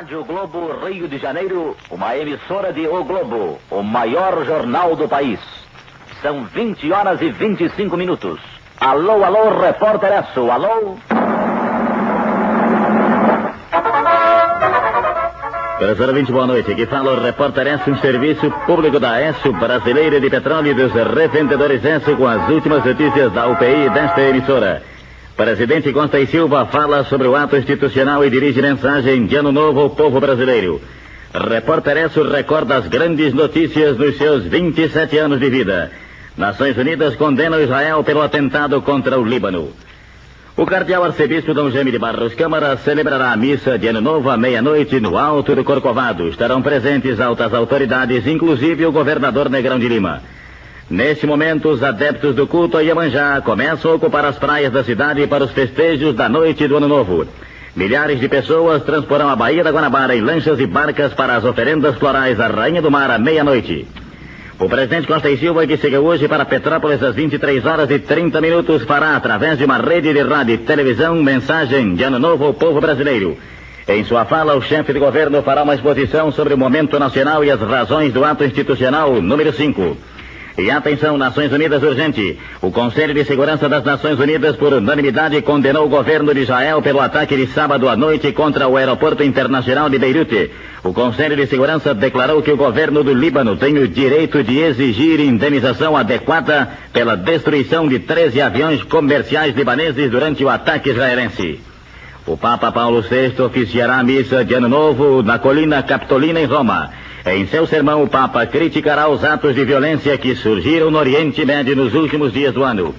Rádio Globo Rio de Janeiro, uma emissora de O Globo, o maior jornal do país. São 20 horas e 25 minutos. Alô, alô, repórter Esso, alô? Professor ouvinte, boa noite. Aqui fala o repórter Esso, um serviço público da Esso, Brasileira de Petróleo e dos Revendedores Esso, com as últimas notícias da UPI desta emissora. Presidente Costa e Silva fala sobre o ato institucional e dirige mensagem de Ano Novo ao povo brasileiro. Repórter Esso recorda as grandes notícias nos seus 27 anos de vida. Nações Unidas condenam Israel pelo atentado contra o Líbano. O cardeal arcebispo Dom Jaime de Barros Câmara celebrará a missa de Ano Novo à meia-noite no Alto do Corcovado. Estarão presentes altas autoridades, inclusive o governador Negrão de Lima. Neste momento, os adeptos do culto a Iemanjá começam a ocupar as praias da cidade para os festejos da noite do Ano Novo. Milhares de pessoas transporão a Baía da Guanabara em lanchas e barcas para as oferendas florais à Rainha do Mar à meia-noite. O presidente Costa e Silva, que chega hoje para Petrópolis às 23 horas e 30 minutos, fará, através de uma rede de rádio e televisão, mensagem de Ano Novo ao povo brasileiro. Em sua fala, o chefe de governo fará uma exposição sobre o momento nacional e as razões do ato institucional número 5. E atenção, Nações Unidas urgente. O Conselho de Segurança das Nações Unidas, por unanimidade, condenou o governo de Israel pelo ataque de sábado à noite contra o aeroporto internacional de Beirute. O Conselho de Segurança declarou que o governo do Líbano tem o direito de exigir indenização adequada pela destruição de 13 aviões comerciais libaneses durante o ataque israelense. O Papa Paulo VI oficiará a missa de Ano Novo na Colina Capitolina, em Roma. Em seu sermão, o Papa criticará os atos de violência que surgiram no Oriente Médio nos últimos dias do ano.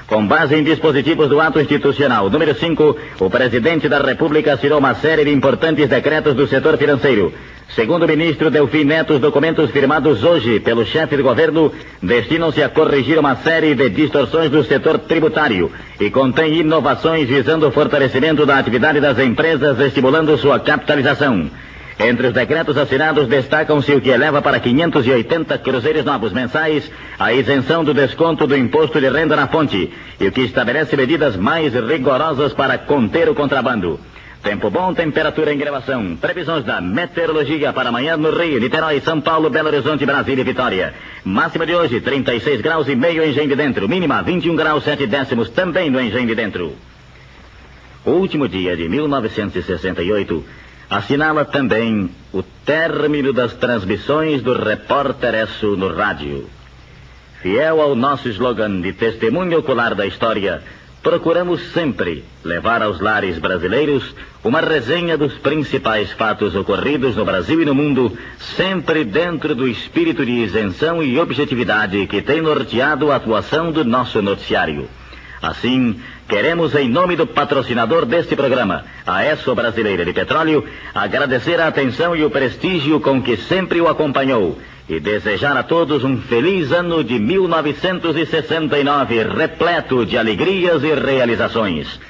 Com base em dispositivos do ato institucional número 5, o presidente da República assinou uma série de importantes decretos do setor financeiro. Segundo o ministro Delfim Neto, os documentos firmados hoje pelo chefe de governo destinam-se a corrigir uma série de distorções do setor tributário e contém inovações visando o fortalecimento da atividade das empresas, estimulando sua capitalização. Entre os decretos assinados, destacam-se o que eleva para 580 cruzeiros novos mensais a isenção do desconto do imposto de renda na fonte e o que estabelece medidas mais rigorosas para conter o contrabando. Tempo bom, temperatura em elevação. Previsões da meteorologia para amanhã no Rio, Niterói, São Paulo, Belo Horizonte, Brasília e Vitória. Máxima de hoje, 36 graus e meio em Engenho de Dentro. Mínima, 21 graus 7 décimos também no Engenho de Dentro. O último dia de 1968... assinala também o término das transmissões do Repórter Esso no rádio. Fiel ao nosso slogan de testemunho ocular da história, procuramos sempre levar aos lares brasileiros uma resenha dos principais fatos ocorridos no Brasil e no mundo, sempre dentro do espírito de isenção e objetividade que tem norteado a atuação do nosso noticiário. Assim, queremos, em nome do patrocinador deste programa, a Esso Brasileira de Petróleo, agradecer a atenção e o prestígio com que sempre o acompanhou e desejar a todos um feliz ano de 1969, repleto de alegrias e realizações.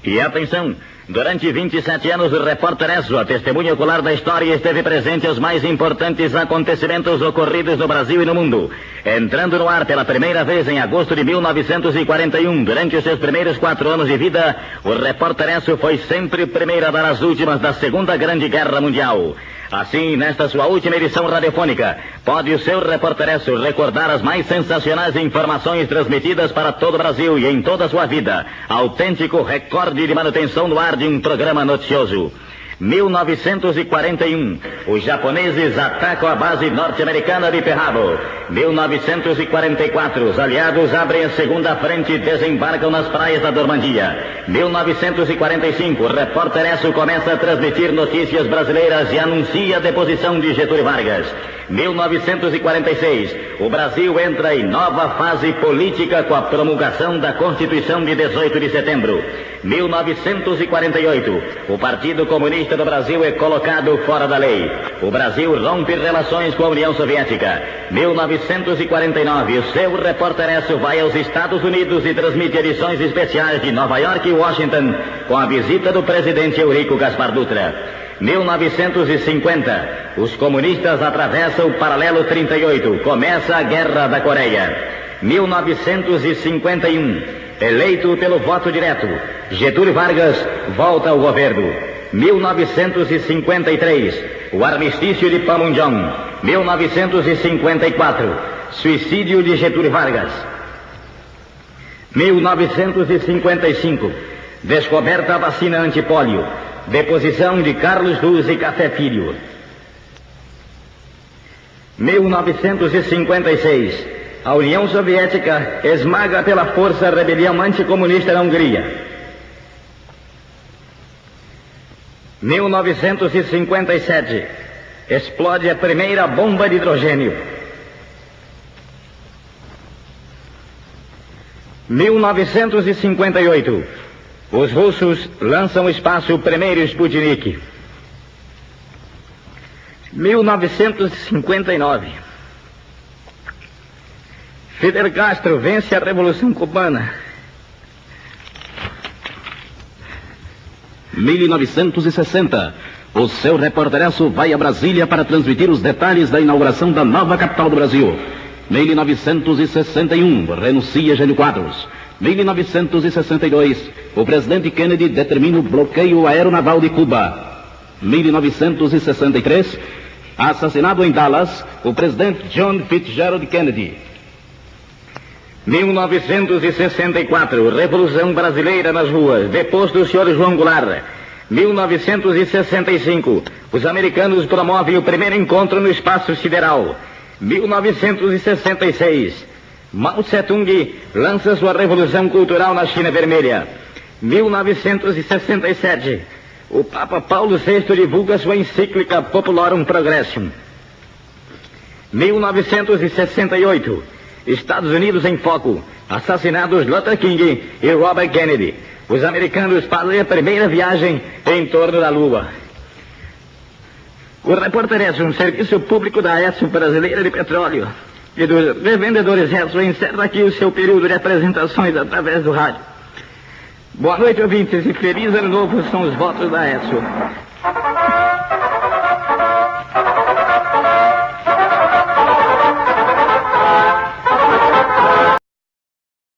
E atenção! Durante 27 anos, o repórter Esso, a testemunha ocular da história, esteve presente aos mais importantes acontecimentos ocorridos no Brasil e no mundo. Entrando no ar pela primeira vez em agosto de 1941, durante os seus primeiros 4 anos de vida, o repórter Esso foi sempre o primeiro a dar as últimas da Segunda Grande Guerra Mundial. Assim, nesta sua última edição radiofônica, pode o seu repórter Esso recordar as mais sensacionais informações transmitidas para todo o Brasil e em toda a sua vida. Autêntico recorde de manutenção no ar de um programa noticioso. 1941, os japoneses atacam a base norte-americana de Pearl Harbor. 1944, os aliados abrem a segunda frente e desembarcam nas praias da Normandia. 1945, o repórter Esso começa a transmitir notícias brasileiras e anuncia a deposição de Getúlio Vargas. 1946, o Brasil entra em nova fase política com a promulgação da Constituição de 18 de setembro. 1948, o Partido Comunista do Brasil é colocado fora da lei. O Brasil rompe relações com a União Soviética. 1949, o seu repórter Esso vai aos Estados Unidos e transmite edições especiais de Nova York e Washington com a visita do presidente Eurico Gaspar Dutra. 1950, os comunistas atravessam o paralelo 38, começa a Guerra da Coreia. 1951, eleito pelo voto direto, Getúlio Vargas volta ao governo. 1953, o armistício de Panmunjom. 1954, suicídio de Getúlio Vargas. 1955, descoberta da vacina antipólio. Deposição de Carlos Luz e Café Filho. 1956, a União Soviética esmaga pela força a rebelião anticomunista na Hungria. 1957, explode a primeira bomba de hidrogênio. 1958, os russos lançam ao espaço o primeiro Sputnik. 1959, Fidel Castro vence a Revolução Cubana. 1960, o seu repórter-aço vai a Brasília para transmitir os detalhes da inauguração da nova capital do Brasil. 1961, renuncia Jânio Quadros. 1962, o presidente Kennedy determina o bloqueio aeronaval de Cuba. 1963, assassinado em Dallas, o presidente John Fitzgerald Kennedy. 1964, Revolução Brasileira nas ruas, deposto o senhor João Goulart. 1965, os americanos promovem o primeiro encontro no espaço sideral. 1966, Mao Tse-tung lança sua revolução cultural na China Vermelha. 1967, o Papa Paulo VI divulga sua encíclica Populorum Progressium. 1968, Estados Unidos em foco, assassinados Luther King e Robert Kennedy. Os americanos fazem a primeira viagem em torno da Lua. O repórter Esso, um serviço público da Esso Brasileira de Petróleo e dos revendedores Esso, encerra aqui o seu período de apresentações através do rádio. Boa noite, ouvintes, e feliz ano novo são os votos da Esso.